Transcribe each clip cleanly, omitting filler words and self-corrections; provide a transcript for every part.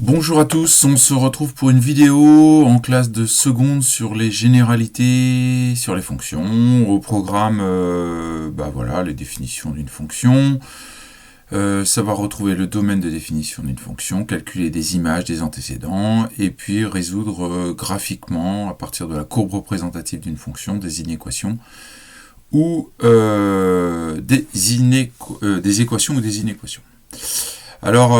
Bonjour à tous, on se retrouve pour une vidéo en classe de seconde sur les généralités, sur les fonctions, au programme, voilà, les définitions d'une fonction, savoir retrouver le domaine de définition d'une fonction, calculer des images des antécédents, et puis résoudre graphiquement, à partir de la courbe représentative d'une fonction, des inéquations, ou des équations ou des inéquations. Alors,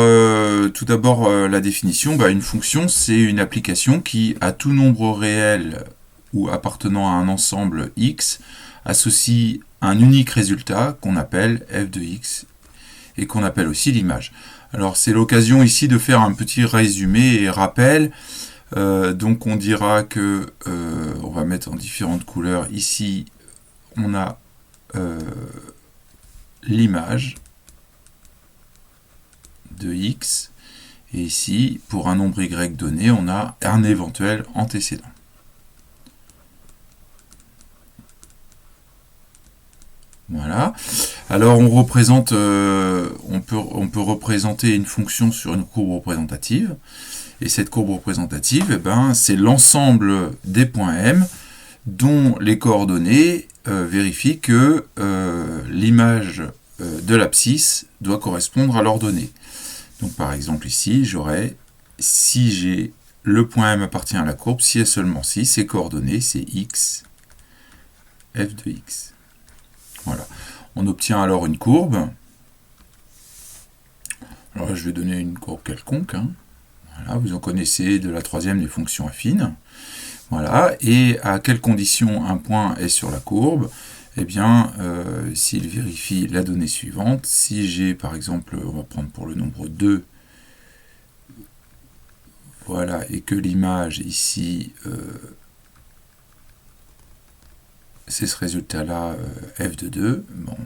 tout d'abord, la définition, une fonction, c'est une application qui, à tout nombre réel ou appartenant à un ensemble x, associe un unique résultat qu'on appelle f de x et qu'on appelle aussi l'image. Alors, c'est l'occasion ici de faire un petit résumé et rappel. Donc, on dira que, on va mettre en différentes couleurs. Ici, on a l'image de x, et ici, pour un nombre y donné, on a un éventuel antécédent. Voilà. Alors on représente, on peut représenter une fonction sur une courbe représentative, et cette courbe représentative, c'est l'ensemble des points M dont les coordonnées vérifient que l'image de l'abscisse doit correspondre à l'ordonnée. Donc par exemple ici, j'aurais, si j'ai le point M appartient à la courbe, si et seulement si, ses coordonnées, c'est x, f de x. Voilà. On obtient alors une courbe. Alors là, je vais donner une courbe quelconque. Voilà, vous en connaissez de la troisième des fonctions affines. Voilà. Et à quelles conditions un point est sur la courbe? Eh bien, s'il vérifie la donnée suivante, si j'ai par exemple, on va prendre pour le nombre 2, voilà, et que l'image ici, c'est ce résultat-là, f de 2, bon,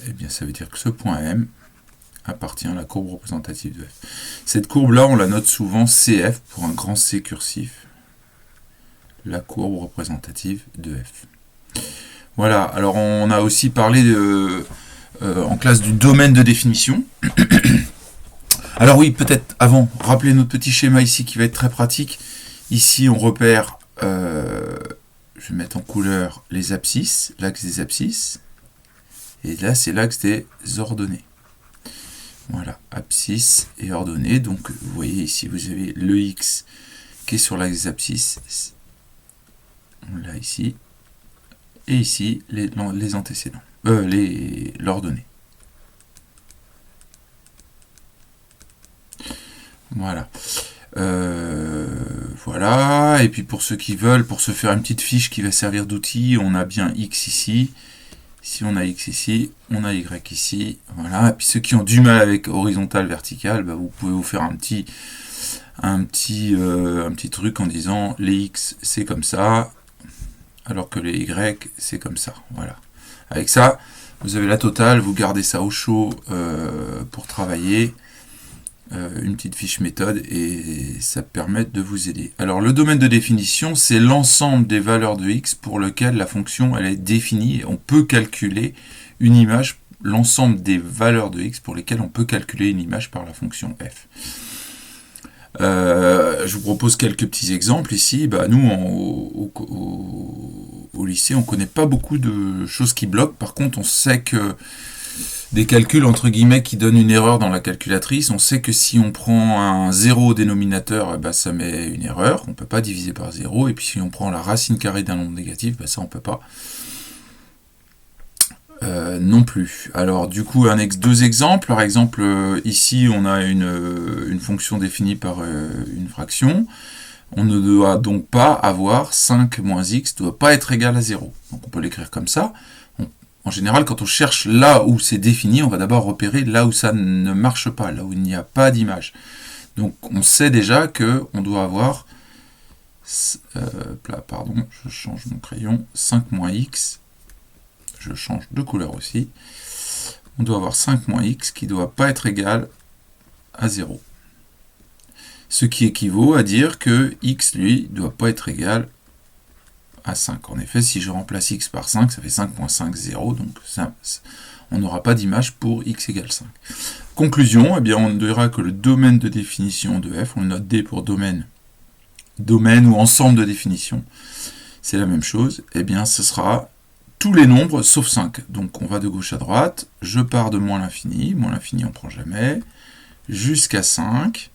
eh bien ça veut dire que ce point M appartient à la courbe représentative de f. Cette courbe-là, on la note souvent CF pour un grand C cursif. La courbe représentative de f. Voilà, alors on a aussi parlé en classe du domaine de définition. Alors oui, peut-être avant, rappelez notre petit schéma ici qui va être très pratique. Ici, on repère, je vais mettre en couleur les abscisses, l'axe des abscisses. Et là, c'est l'axe des ordonnées. Voilà, abscisse et ordonnées. Donc, vous voyez ici, vous avez le x qui est sur l'axe des abscisses. Là, ici. Et ici, les antécédents. L'ordonnée. Voilà. Voilà. Et puis pour ceux qui veulent, pour se faire une petite fiche qui va servir d'outil, on a bien x ici. Si on a x ici, on a y ici. Voilà. Et puis ceux qui ont du mal avec horizontal, vertical, vous pouvez vous faire un petit truc en disant les x c'est comme ça, alors que les y c'est comme ça. Voilà. Avec ça, vous avez la totale, vous gardez ça au chaud pour travailler. Une petite fiche méthode et ça permet de vous aider. Alors le domaine de définition, c'est l'ensemble des valeurs de x pour lequel la fonction elle est définie. On peut calculer une image, l'ensemble des valeurs de x pour lesquelles on peut calculer une image par la fonction f. Je vous propose quelques petits exemples ici. Nous, au lycée, on ne connaît pas beaucoup de choses qui bloquent. Par contre, on sait que des calculs entre guillemets qui donnent une erreur dans la calculatrice, on sait que si on prend un 0 au dénominateur, ça met une erreur, on ne peut pas diviser par 0, et puis si on prend la racine carrée d'un nombre négatif, ça on ne peut pas non plus. Alors du coup, deux exemples. Par exemple, ici on a une fonction définie par une fraction. On ne doit donc pas avoir 5 moins x ne doit pas être égal à 0. Donc on peut l'écrire comme ça. En général, quand on cherche là où c'est défini, on va d'abord repérer là où ça ne marche pas, là où il n'y a pas d'image. Donc on sait déjà qu'on doit avoir, pardon, je change mon crayon, 5 moins x, je change de couleur aussi, on doit avoir 5 moins x qui ne doit pas être égal à 0. Ce qui équivaut à dire que x, lui, ne doit pas être égal à 5. En effet, si je remplace x par 5, ça fait 5 moins 5, 0. Donc ça, on n'aura pas d'image pour x égale 5. Conclusion, eh bien, on dira que le domaine de définition de f, on le note D pour domaine ou ensemble de définition, c'est la même chose, eh bien, ce sera tous les nombres sauf 5. Donc on va de gauche à droite, je pars de moins l'infini on ne prend jamais, jusqu'à 5,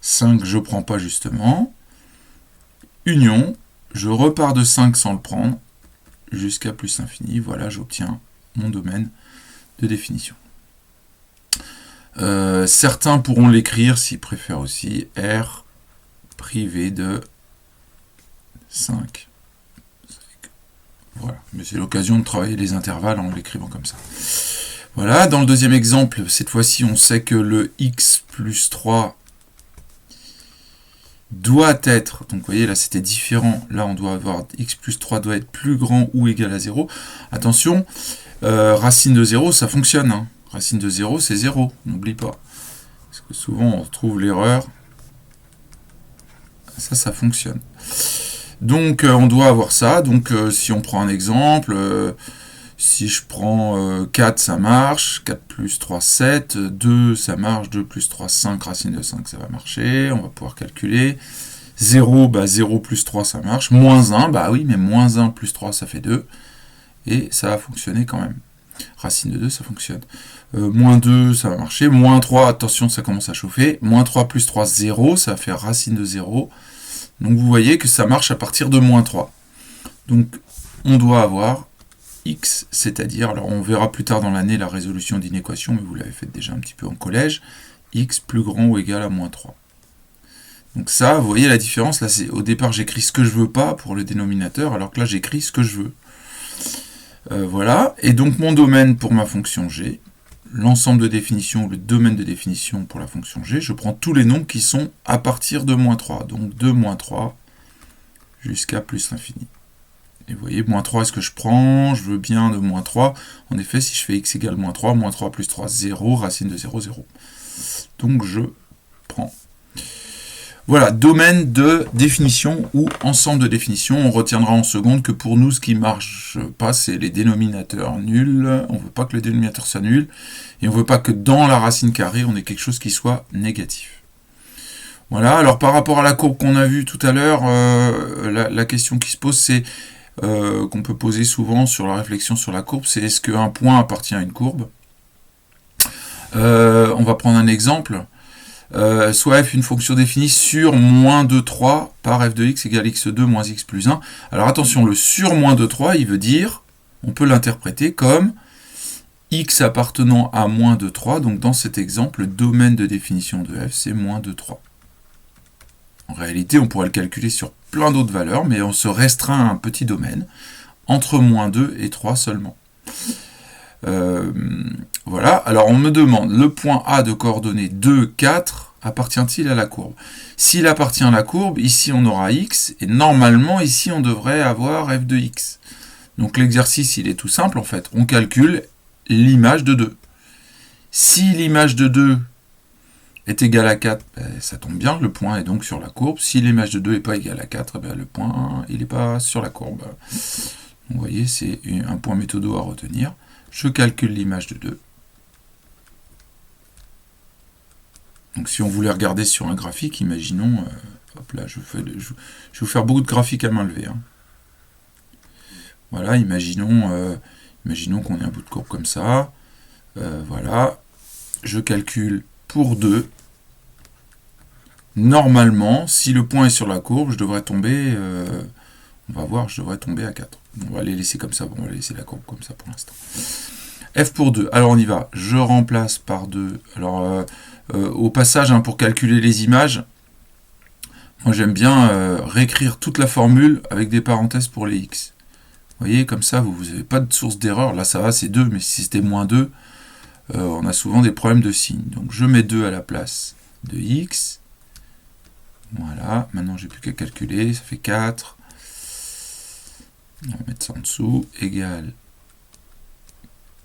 5 je ne prends pas justement, union, je repars de 5 sans le prendre, jusqu'à plus l'infini, voilà, j'obtiens mon domaine de définition. Certains pourront l'écrire s'ils préfèrent aussi, R privé de 5. Voilà, mais c'est l'occasion de travailler les intervalles en l'écrivant comme ça. Voilà, dans le deuxième exemple, cette fois-ci, on sait que le x plus 3 doit être, donc vous voyez là c'était différent, là on doit avoir x plus 3 doit être plus grand ou égal à 0. Attention, racine de 0 ça fonctionne, hein. Racine de 0 c'est 0, n'oublie pas. Parce que souvent on retrouve l'erreur, ça fonctionne. Donc on doit avoir ça, donc si on prend un exemple, si je prends 4 ça marche, 4 plus 3 7, 2 ça marche, 2 plus 3 5, racine de 5 ça va marcher, on va pouvoir calculer. 0, bah 0 plus 3 ça marche, moins 1, bah oui mais moins 1 plus 3 ça fait 2, et ça va fonctionner quand même. Racine de 2 ça fonctionne. Moins 2 ça va marcher, moins 3, attention ça commence à chauffer, moins 3 plus 3 0, ça va faire racine de 0. Donc vous voyez que ça marche à partir de moins 3. Donc on doit avoir x, c'est-à-dire, alors on verra plus tard dans l'année la résolution d'une équation, mais vous l'avez fait déjà un petit peu en collège, x plus grand ou égal à moins 3. Donc ça, vous voyez la différence, là c'est au départ j'écris ce que je veux pas pour le dénominateur, alors que là j'écris ce que je veux. Voilà, et donc mon domaine pour ma fonction g, l'ensemble de définition, le domaine de définition pour la fonction g, je prends tous les nombres qui sont à partir de moins 3, donc de moins 3 jusqu'à plus l'infini. Et vous voyez, moins 3, est-ce que je prends? Je veux bien de moins 3. En effet, si je fais x égale moins 3 plus 3, 0, racine de 0, 0. Donc je prends. Voilà, domaine de définition ou ensemble de définition. On retiendra en seconde que pour nous, ce qui ne marche pas, c'est les dénominateurs nuls. On ne veut pas que le dénominateur soit nul. Et on ne veut pas que dans la racine carrée, on ait quelque chose qui soit négatif. Voilà, alors par rapport à la courbe qu'on a vue tout à l'heure, la question qui se pose, c'est qu'on peut poser souvent sur la réflexion sur la courbe, c'est est-ce qu'un point appartient à une courbe? On va prendre un exemple. Soit f une fonction définie sur moins 2, 3 par f de x égale x2 moins x plus 1. Alors attention, le sur moins 2, 3, il veut dire, on peut l'interpréter comme x appartenant à moins 2, 3. Donc dans cet exemple, le domaine de définition de f, c'est moins 2, 3. En réalité, on pourrait le calculer sur plein d'autres valeurs, mais on se restreint à un petit domaine, entre moins 2 et 3 seulement. Voilà, alors on me demande, le point A de coordonnées 2, 4, appartient-il à la courbe? S'il appartient à la courbe, ici on aura x, et normalement ici on devrait avoir f de x. Donc l'exercice il est tout simple en fait, on calcule l'image de 2. Si l'image de 2 est égale à 4, ça tombe bien, le point est donc sur la courbe. Si l'image de 2 n'est pas égale à 4, le point il n'est pas sur la courbe. Donc, vous voyez, c'est un point méthodo à retenir. Je calcule l'image de 2. Donc si on voulait regarder sur un graphique, imaginons, hop là, je vais vous faire beaucoup de graphiques à main levée. Hein. Voilà, imaginons qu'on ait un bout de courbe comme ça. Voilà, je calcule pour 2. Normalement, si le point est sur la courbe, je devrais tomber, on va voir, je devrais tomber à 4. On va les laisser comme ça, on va laisser la courbe comme ça pour l'instant. F pour 2, alors on y va, je remplace par 2. Alors, au passage, pour calculer les images, moi j'aime bien réécrire toute la formule avec des parenthèses pour les x. Vous voyez, comme ça, vous n'avez pas de source d'erreur. Là, ça va, c'est 2, mais si c'était moins 2, on a souvent des problèmes de signes. Donc, je mets 2 à la place de x. Voilà, maintenant, j'ai plus qu'à calculer. Ça fait 4. On va mettre ça en dessous. Égale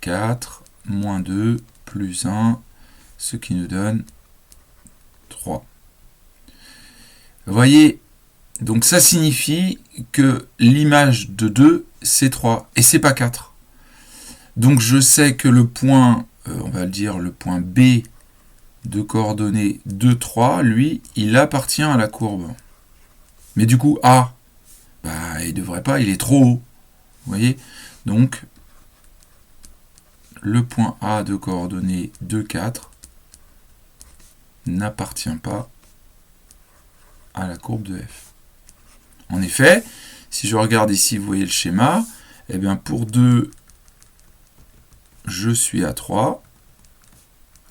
4, moins 2, plus 1, ce qui nous donne 3. Vous voyez, donc ça signifie que l'image de 2, c'est 3, et c'est pas 4. Donc je sais que le point, on va le dire le point B de coordonnées 2, 3, lui, il appartient à la courbe. Mais du coup, A, bah, il ne devrait pas, il est trop haut. Vous voyez? Donc, le point A de coordonnées 2, 4 n'appartient pas à la courbe de f. En effet, si je regarde ici, vous voyez le schéma, eh bien pour 2, je suis à 3.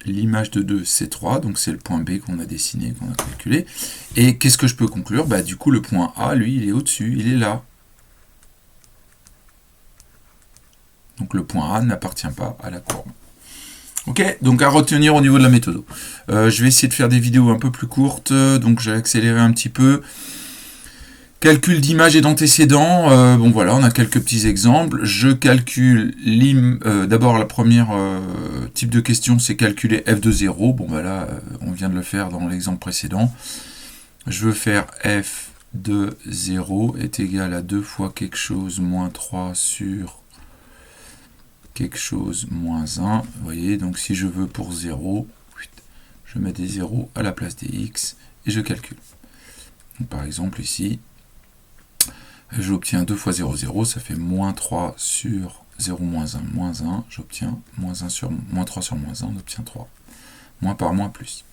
L'image de 2, c'est 3, donc c'est le point B qu'on a dessiné, qu'on a calculé. Et qu'est-ce que je peux conclure? Bah, du coup, le point A, lui, il est au-dessus, il est là. Donc le point A n'appartient pas à la courbe. Ok, donc à retenir au niveau de la méthode. Je vais essayer de faire des vidéos un peu plus courtes, donc j'ai accéléré un petit peu. Calcul d'image et d'antécédents, bon voilà, on a quelques petits exemples. Je calcule d'abord la première type de question, c'est calculer f de 0. Bon voilà, on vient de le faire dans l'exemple précédent. Je veux faire f de 0 est égal à 2 fois quelque chose moins 3 sur quelque chose moins 1. Vous voyez, donc si je veux pour 0, je mets des 0 à la place des x et je calcule. Donc, par exemple ici, j'obtiens 2 fois 0, 0, ça fait moins 3 sur 0, moins 1, j'obtiens moins 3 sur moins 1, on obtient 3. Moins par moins plus.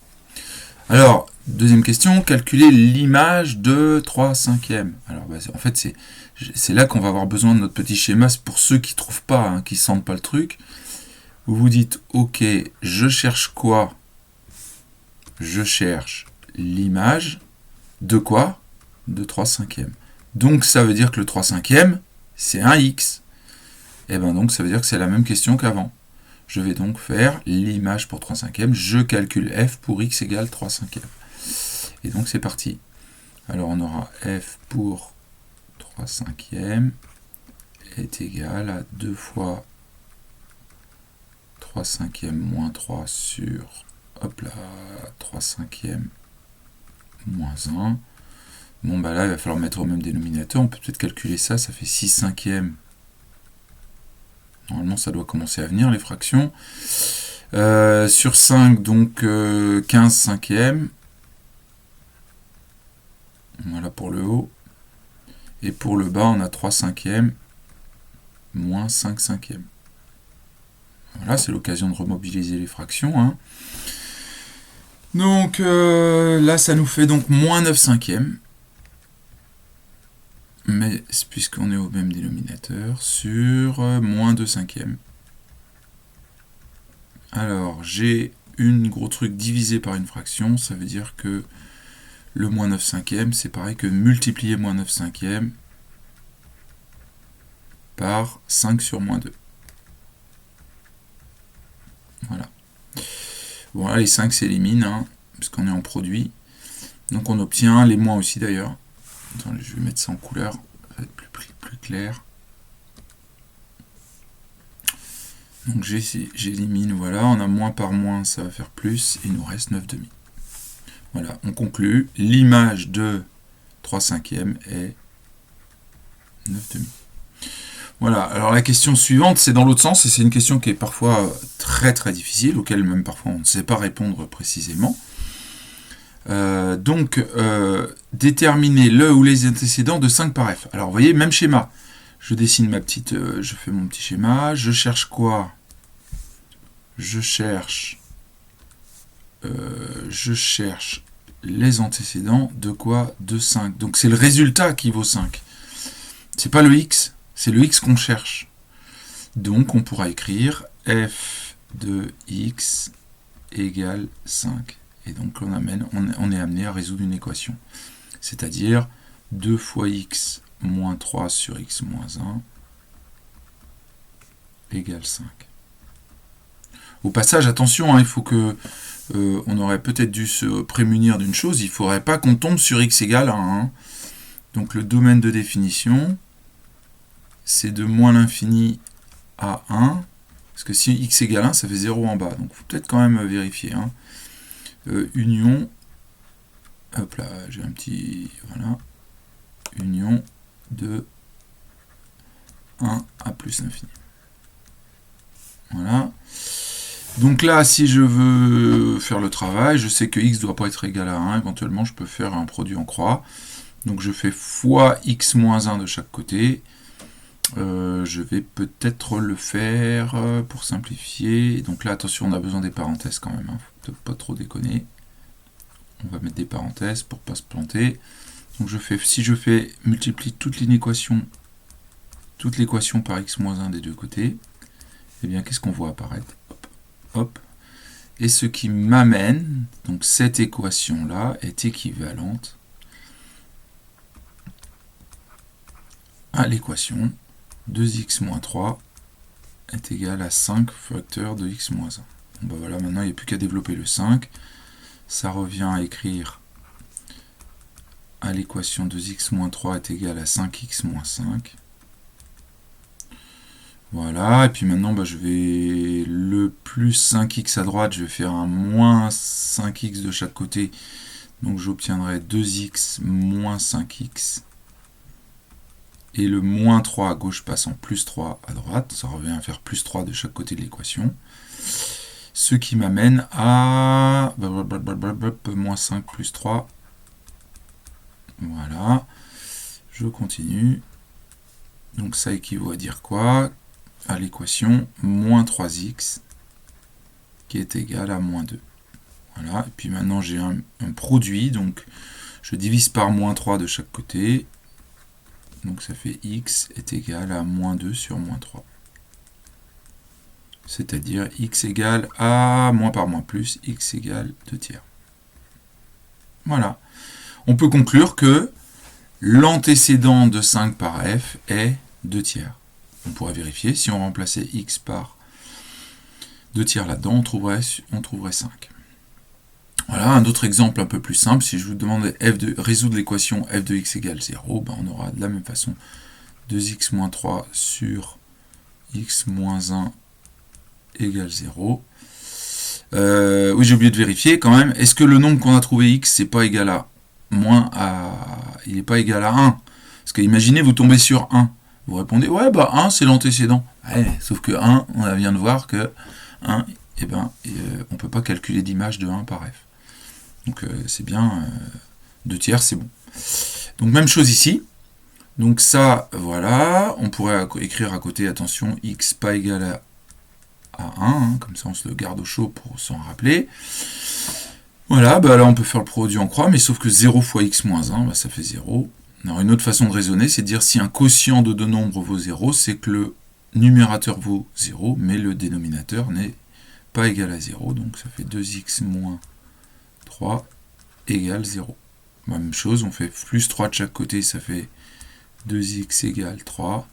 Alors, deuxième question, calculer l'image de 3 cinquièmes. Alors, bah, en fait, c'est là qu'on va avoir besoin de notre petit schéma. C'est pour ceux qui ne trouvent pas, hein, qui ne sentent pas le truc. Vous vous dites, ok, je cherche quoi? Je cherche l'image de quoi? De 3 cinquièmes. Donc, ça veut dire que le 3 cinquièmes, c'est un x. Et bien donc, ça veut dire que c'est la même question qu'avant. Je vais donc faire l'image pour 3 cinquièmes. Je calcule f pour x égale 3 cinquièmes. Et donc, c'est parti. Alors, on aura f pour 3 cinquièmes est égal à 2 fois 3 cinquièmes moins 3 sur, hop là, 3 cinquièmes moins 1. Bon, bah là, il va falloir mettre au même dénominateur. On peut peut-être calculer ça. Ça fait 6 cinquièmes. Normalement, ça doit commencer à venir, les fractions. Sur 5, donc 15 cinquièmes. Voilà pour le haut. Et pour le bas, on a 3 cinquièmes moins 5 cinquièmes. Voilà, c'est l'occasion de remobiliser les fractions. Hein. Donc là, ça nous fait donc moins 9 cinquièmes. Mais puisqu'on est au même dénominateur, sur moins 2 cinquièmes. Alors, j'ai une gros truc divisé par une fraction, ça veut dire que le moins 9 cinquièmes, c'est pareil que multiplier moins 9 cinquièmes par 5 sur moins 2. Voilà. Bon, là, les 5 s'éliminent, hein, puisqu'on est en produit. Donc, on obtient les moins aussi, d'ailleurs. Attendez, je vais mettre ça en couleur, ça va être plus clair. Donc j'élimine, voilà, on a moins par moins, ça va faire plus, et il nous reste 9 demi. Voilà, on conclut, l'image de 3 cinquièmes est 9 demi. Voilà, alors la question suivante, c'est dans l'autre sens, et c'est une question qui est parfois très très difficile, auquel même parfois on ne sait pas répondre précisément. Déterminer le ou les antécédents de 5 par f. Alors vous voyez, même schéma. Je dessine je fais mon petit schéma. Je cherche quoi? Je cherche les antécédents de quoi? De 5. Donc c'est le résultat qui vaut 5. C'est pas le x, c'est le x qu'on cherche. Donc on pourra écrire f de x égale 5. Et donc on est amené à résoudre une équation. C'est-à-dire 2 fois x moins 3 sur x moins 1 égale 5. Au passage, attention, hein, il faut que on aurait peut-être dû se prémunir d'une chose, il ne faudrait pas qu'on tombe sur x égale 1. Hein. Donc le domaine de définition, c'est de moins l'infini à 1, parce que si x égale 1, ça fait 0 en bas. Donc il faut peut-être quand même vérifier. Hein. Union, hop là, j'ai un petit, voilà, union de 1 à plus l'infini. Voilà. Donc là, si je veux faire le travail, je sais que x ne doit pas être égal à 1. Éventuellement, je peux faire un produit en croix. Donc je fais fois x moins 1 de chaque côté. Je vais peut-être le faire pour simplifier. Donc là, attention, on a besoin des parenthèses quand même. Faut pas trop déconner. On va mettre des parenthèses pour pas se planter. Donc si je fais multiplie toute l'équation par x moins 1 des deux côtés, eh bien qu'est-ce qu'on voit apparaître? Hop, hop. Et ce qui m'amène, donc cette équation-là est équivalente à l'équation 2x moins 3 est égal à 5 facteur de x moins 1. Bon, ben voilà, maintenant il n'y a plus qu'à développer le 5. Ça revient à écrire à l'équation 2x moins 3 est égal à 5x moins 5. Voilà, et puis maintenant ben, je vais le plus 5x à droite, je vais faire un moins 5x de chaque côté. Donc j'obtiendrai 2x moins 5x. Et le moins 3 à gauche passe en plus 3 à droite. Ça revient à faire plus 3 de chaque côté de l'équation. Ce qui m'amène à moins 5 plus 3. Voilà. Je continue. Donc ça équivaut à dire quoi? À l'équation moins 3x qui est égal à moins 2. Voilà. Et puis maintenant j'ai un produit. Donc je divise par moins 3 de chaque côté. Donc ça fait x est égal à moins 2 sur moins 3. C'est-à-dire x égale à moins par moins plus, x égale 2 tiers. Voilà. On peut conclure que l'antécédent de 5 par f est 2 tiers. On pourrait vérifier, si on remplaçait x par 2 tiers là-dedans, on trouverait 5. Voilà, un autre exemple un peu plus simple, si je vous demande de résoudre l'équation f de x égale 0, ben on aura de la même façon 2x moins 3 sur x moins 1 égale 0. Oui, j'ai oublié de vérifier quand même. Est-ce que le nombre qu'on a trouvé x, c'est pas égal à il n'est pas égal à 1? Parce que imaginez, vous tombez sur 1. Vous répondez, ouais, bah 1, c'est l'antécédent. Ouais, sauf que 1, on vient de voir que 1, eh ben, on ne peut pas calculer d'image de 1 par f. Donc c'est bien, 2 tiers, c'est bon. Donc même chose ici. Donc ça, voilà, on pourrait écrire à côté, attention, x pas égal à 1, hein, comme ça on se le garde au chaud pour s'en rappeler. Voilà, bah là on peut faire le produit en croix, mais sauf que 0 fois x moins 1, bah ça fait 0. Alors une autre façon de raisonner, c'est de dire si un quotient de deux nombres vaut 0, c'est que le numérateur vaut 0, mais le dénominateur n'est pas égal à 0, donc ça fait 2x moins 3 égale 0. Même chose, on fait plus 3 de chaque côté, ça fait 2x égale 3.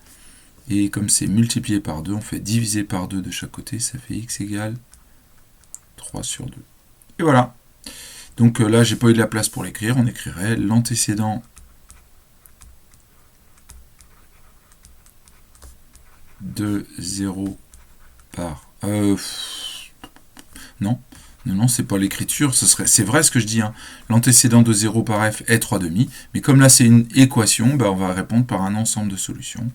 Et comme c'est multiplié par 2, on fait diviser par 2 de chaque côté, ça fait x égale 3 sur 2. Et voilà. Donc là, j'ai pas eu de la place pour l'écrire, on écrirait l'antécédent de 0 par... Non, c'est pas l'écriture, c'est vrai ce que je dis. Hein. L'antécédent de 0 par f est 3/2, mais comme là c'est une équation, bah, on va répondre par un ensemble de solutions.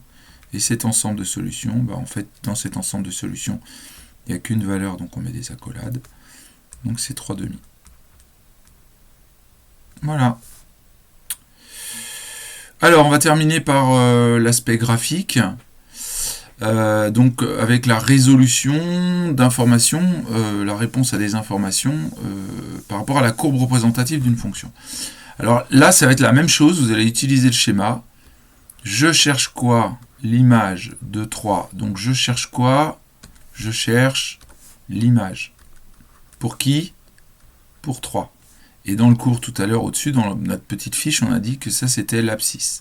Et cet ensemble de solutions, bah, en fait, dans cet ensemble de solutions, il n'y a qu'une valeur, donc on met des accolades. Donc c'est 3/2. Voilà. Alors, on va terminer par l'aspect graphique. Donc avec la résolution d'informations, la réponse à des informations par rapport à la courbe représentative d'une fonction. Alors là, ça va être la même chose, vous allez utiliser le schéma. Je cherche quoi? L'image de 3. Donc je cherche quoi? Je cherche l'image. Pour qui? Pour 3. Et dans le cours tout à l'heure, au-dessus, dans notre petite fiche, on a dit que ça c'était l'abscisse.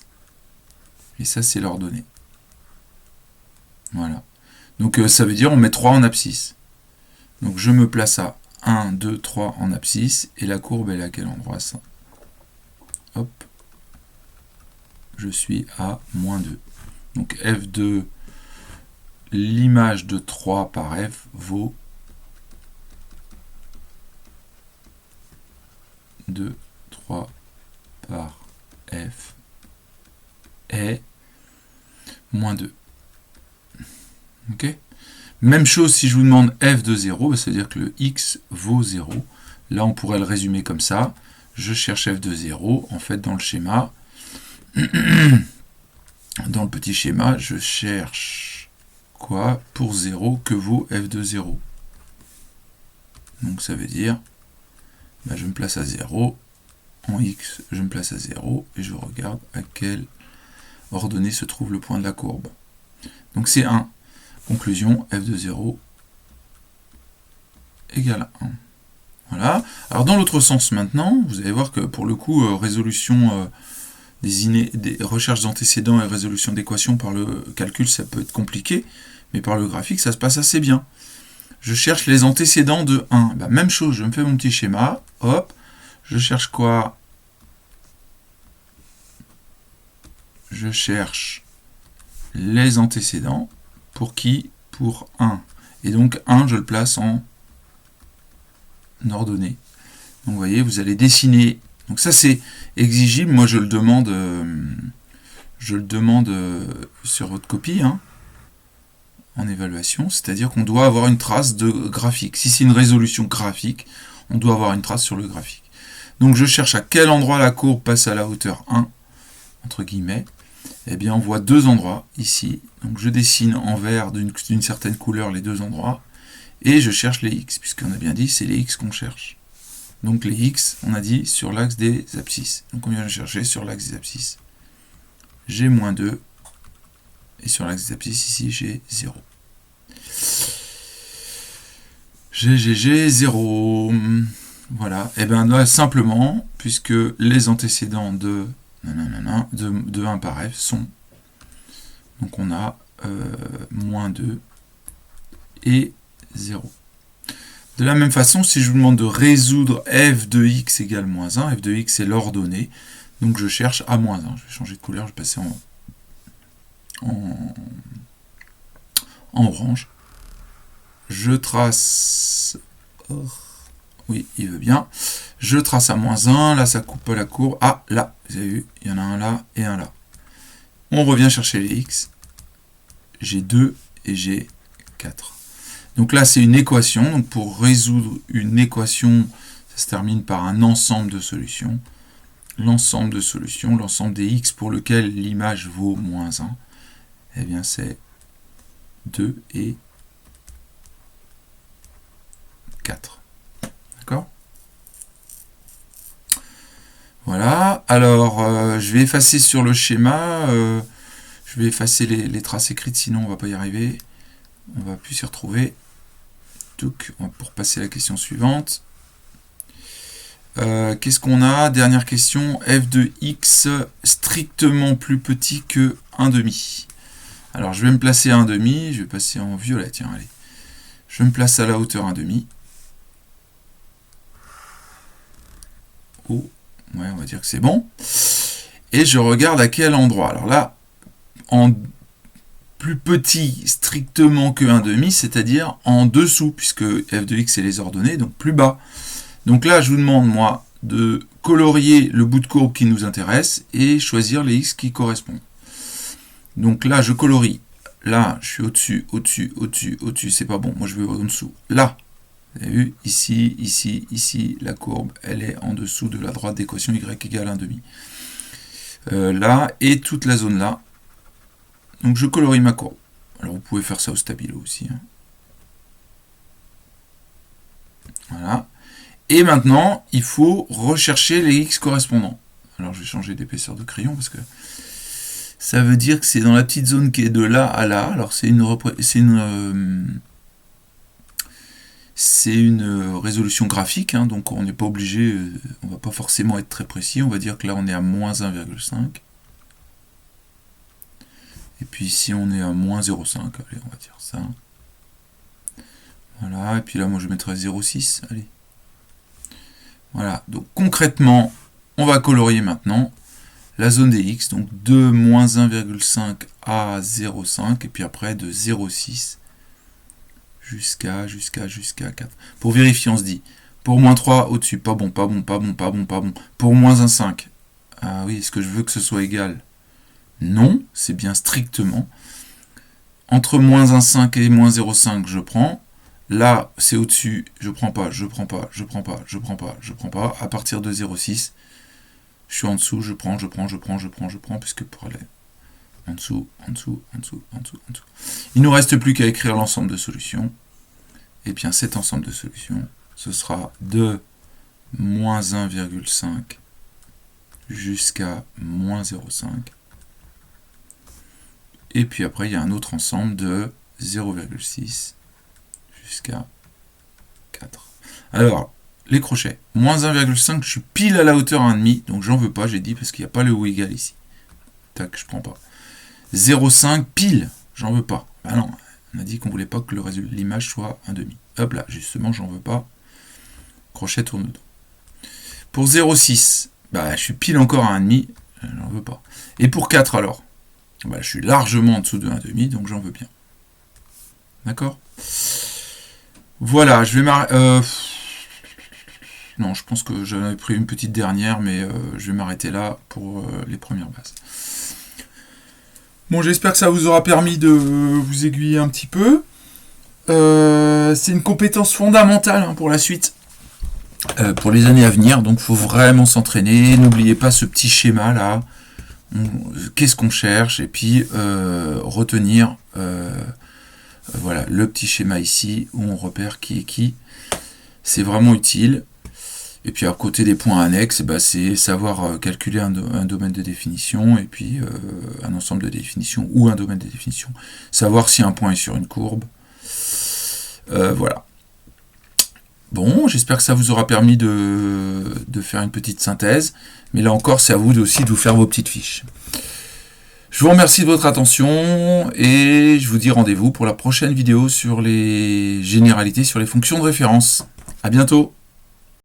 Et ça c'est l'ordonnée. Voilà. Donc ça veut dire on met 3 en abscisse. Donc je me place à 1, 2, 3 en abscisse. Et la courbe elle est à quel endroit ça? Hop. Je suis à moins 2. Donc f de l'image de 3 par f vaut 2, 3 par f est moins 2. Ok? Même chose si je vous demande f de 0, bah, ça veut dire que le x vaut 0. Là, on pourrait le résumer comme ça. Je cherche f de 0. En fait, dans le schéma, dans le petit schéma, je cherche quoi pour 0, que vaut f de 0. Donc ça veut dire, bah, je me place à 0. En x, je me place à 0 et je regarde à quelle ordonnée se trouve le point de la courbe. Donc c'est 1. Conclusion, f de 0 égale 1. Voilà. Alors dans l'autre sens maintenant, vous allez voir que pour le coup, résolution des recherches d'antécédents et résolution d'équations par le calcul, ça peut être compliqué, mais par le graphique, ça se passe assez bien. Je cherche les antécédents de 1. Bah, même chose, je me fais mon petit schéma, hop, je cherche quoi? Je cherche les antécédents. Pour qui? Pour 1. Et donc 1, je le place en ordonnée. Donc vous voyez, vous allez dessiner. Donc ça c'est exigible, moi je le demande sur votre copie, hein, en évaluation, c'est-à-dire qu'on doit avoir une trace de graphique. Si c'est une résolution graphique, on doit avoir une trace sur le graphique. Donc je cherche à quel endroit la courbe passe à la hauteur 1, entre guillemets. Eh bien on voit deux endroits ici. Donc je dessine en vert d'une certaine couleur les deux endroits. Et je cherche les x, puisqu'on a bien dit c'est les x qu'on cherche. Donc les x, on a dit, sur l'axe des abscisses. Donc on vient de chercher sur l'axe des abscisses. J'ai moins 2. Et sur l'axe des abscisses, ici, j'ai 0. J'ai 0. Voilà. Et bien là, simplement, puisque les antécédents de 1 par f sont... Donc on a moins 2 et 0. De la même façon, si je vous demande de résoudre f de x égale moins 1, f de x est l'ordonnée, donc je cherche à moins 1. Je vais changer de couleur, je vais passer en orange. Je trace... Oui, il veut bien. Je trace à moins 1, là ça coupe pas la courbe. Ah, là, vous avez vu, il y en a un là et un là. On revient chercher les x. J'ai 2 et j'ai 4. Donc là, c'est une équation. Donc pour résoudre une équation, ça se termine par un ensemble de solutions. L'ensemble de solutions, l'ensemble des x pour lequel l'image vaut moins 1, eh bien c'est 2 et 4. D'accord? Voilà. Alors, je vais effacer sur le schéma. Je vais effacer les traces écrites, sinon on ne va pas y arriver. On ne va plus s'y retrouver. Pour passer à la question suivante. Qu'est-ce qu'on a? Dernière question. F de x strictement plus petit que 1,5. Alors je vais me placer à 1,5. Je vais passer en violet. Tiens, allez. Je me place à la hauteur 1,5. Oh, ouais, on va dire que c'est bon. Et je regarde à quel endroit. Alors là, en plus petit strictement que 1,5, c'est-à-dire en dessous, puisque f de x est les ordonnées, donc plus bas. Donc là, je vous demande, moi, de colorier le bout de courbe qui nous intéresse et choisir les x qui correspondent. Donc là, je colorie. Là, je suis au-dessus, au-dessus, au-dessus, au-dessus. C'est pas bon, moi je veux en dessous. Là, vous avez vu, ici, ici, ici, la courbe, elle est en dessous de la droite d'équation y égale 1,5. Là, et toute la zone là. Donc je colorie ma courbe. Alors vous pouvez faire ça au stabilo aussi. Hein. Voilà. Et maintenant, il faut rechercher les x correspondants. Alors je vais changer d'épaisseur de crayon parce que ça veut dire que c'est dans la petite zone qui est de là à là. Alors c'est une résolution graphique, hein, donc on n'est pas obligé, on va pas forcément être très précis. On va dire que là on est à moins 1,5. Et puis ici on est à moins 0,5, allez, on va dire ça. Voilà, et puis là moi je mettrai 0,6, allez. Voilà, donc concrètement, on va colorier maintenant la zone des x, donc de moins 1,5 à 0,5, et puis après de 0,6 jusqu'à 4. Pour vérifier, on se dit, pour moins 3 au-dessus, pas bon, pas bon, pas bon, pas bon, pas bon. Pour moins 1,5, ah oui, est-ce que je veux que ce soit égal? Non, c'est bien strictement. Entre moins 1,5 et moins 0,5, je prends. Là, c'est au-dessus, je prends pas, je prends pas, je prends pas, je prends pas, je prends pas. À partir de 0,6, je suis en dessous, je prends, puisque pour aller en dessous, en dessous, en dessous, en dessous, en dessous. Il ne nous reste plus qu'à écrire l'ensemble de solutions. Et bien cet ensemble de solutions, ce sera de moins 1,5 jusqu'à moins 0,5. Et puis après, il y a un autre ensemble de 0,6 jusqu'à 4. Alors, les crochets. Moins 1,5, je suis pile à la hauteur 1,5, donc j'en veux pas, j'ai dit, parce qu'il n'y a pas le ou égal ici. Tac, je prends pas. 0,5, pile, j'en veux pas. Bah non, on a dit qu'on voulait pas que l'image soit 1,5. Hop là, justement, j'en veux pas. Crochet tourne dedans. Pour 0,6, bah, je suis pile encore à 1,5, j'en veux pas. Et pour 4 alors, bah, je suis largement en dessous de 1,5, donc j'en veux bien. D'accord? Voilà, je vais m'arrêter. Non, je pense que j'avais pris une petite dernière, mais je vais m'arrêter là pour les premières bases. Bon, j'espère que ça vous aura permis de vous aiguiller un petit peu. C'est une compétence fondamentale pour la suite, pour les années à venir, donc il faut vraiment s'entraîner. N'oubliez pas ce petit schéma là. Qu'est-ce qu'on cherche, et puis retenir voilà, le petit schéma ici où on repère qui est qui. C'est vraiment utile. Et puis à côté des points annexes, bah, c'est savoir calculer un domaine de définition, et puis un ensemble de définitions ou un domaine de définition. Savoir si un point est sur une courbe. Voilà. Bon, j'espère que ça vous aura permis de faire une petite synthèse. Mais là encore, c'est à vous aussi de vous faire vos petites fiches. Je vous remercie de votre attention et je vous dis rendez-vous pour la prochaine vidéo sur les généralités, sur les fonctions de référence. À bientôt.